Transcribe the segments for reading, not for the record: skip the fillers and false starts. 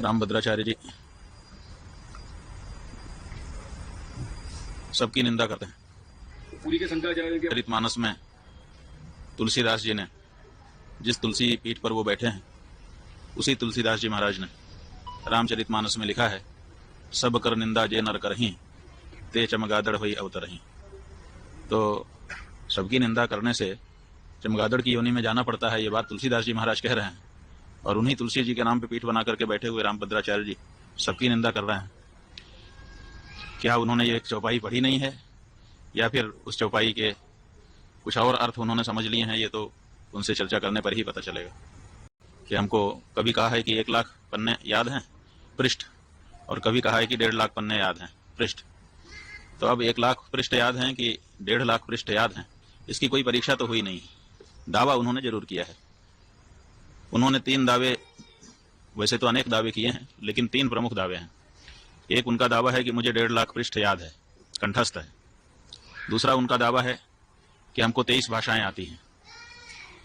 रामभद्राचार्य जी सबकी निंदा करते हैं। पूरी के शंकराचार्य के चरितमानस में तुलसीदास जी ने जिस तुलसी पीठ पर वो बैठे हैं, उसी तुलसीदास जी महाराज ने रामचरितमानस में लिखा है, सब कर निंदा जे नर करहीं, ते चमगादड़ हुई अवतरहीं। तो सबकी निंदा करने से चमगादड़ की योनि में जाना पड़ता है, ये बात तुलसीदास जी महाराज कह रहे हैं। और उन्हीं तुलसी जी के नाम पे पीठ बना करके बैठे हुए रामभद्राचार्य जी सबकी निंदा कर रहे हैं। क्या उन्होंने ये एक चौपाई पढ़ी नहीं है, या फिर उस चौपाई के कुछ और अर्थ उन्होंने समझ लिए हैं? ये तो उनसे चर्चा करने पर ही पता चलेगा। कि हमको कभी कहा है कि 1 लाख पन्ने याद हैं पृष्ठ, और कभी कहा है कि 1.5 लाख पन्ने याद हैं पृष्ठ। तो अब 1 लाख पृष्ठ याद हैं कि 1.5 लाख पृष्ठ याद हैं, इसकी कोई परीक्षा तो हुई नहीं। दावा उन्होंने जरूर किया है। उन्होंने 3 दावे, वैसे तो अनेक दावे किए हैं, लेकिन 3 प्रमुख दावे हैं। एक उनका दावा है कि मुझे 1.5 लाख पृष्ठ याद है, कंठस्थ है। दूसरा उनका दावा है कि हमको 23 भाषाएं आती हैं।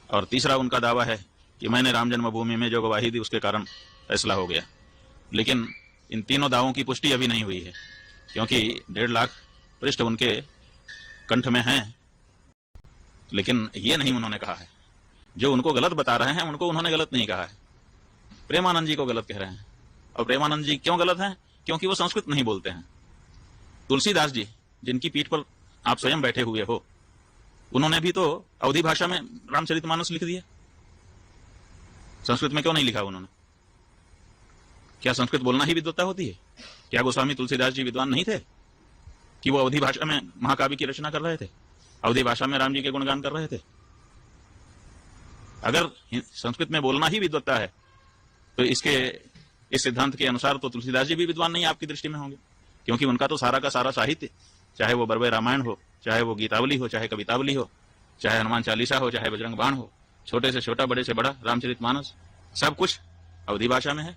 और तीसरा उनका दावा है कि मैंने राम जन्मभूमि में जो गवाही दी उसके कारण फैसला हो गया। लेकिन इन तीनों दावों की पुष्टि अभी नहीं हुई है, क्योंकि 1.5 लाख पृष्ठ उनके कंठ में हैं, लेकिन ये नहीं उन्होंने कहा है। जो उनको गलत बता रहे हैं उनको उन्होंने गलत नहीं कहा है, प्रेमानंद जी को गलत कह रहे हैं। और प्रेमानंद जी क्यों गलत हैं? क्योंकि वो संस्कृत नहीं बोलते हैं। तुलसीदास जी जिनकी पीठ पर आप स्वयं बैठे हुए हो, उन्होंने भी तो अवधी भाषा में रामचरितमानस लिख दिया। संस्कृत में क्यों नहीं लिखा उन्होंने? क्या संस्कृत बोलना ही विद्वत्ता होती है? क्या गोस्वामी तुलसीदास जी विद्वान नहीं थे कि वो अवधी भाषा में महाकाव्य की रचना कर रहे थे, अवधी भाषा में राम जी के गुणगान कर रहे थे? अगर संस्कृत में बोलना ही विद्वत्ता है तो इस सिद्धांत के अनुसार तो तुलसीदास जी भी विद्वान नहीं आपकी दृष्टि में होंगे, क्योंकि उनका तो सारा का सारा साहित्य, चाहे वो बरवे रामायण हो, चाहे वो गीतावली हो, चाहे कवितावली हो, चाहे हनुमान चालीसा हो, चाहे बजरंग बाण हो, छोटे से छोटा बड़े से बड़ा रामचरितमानस, सब कुछ अवधी भाषा में है।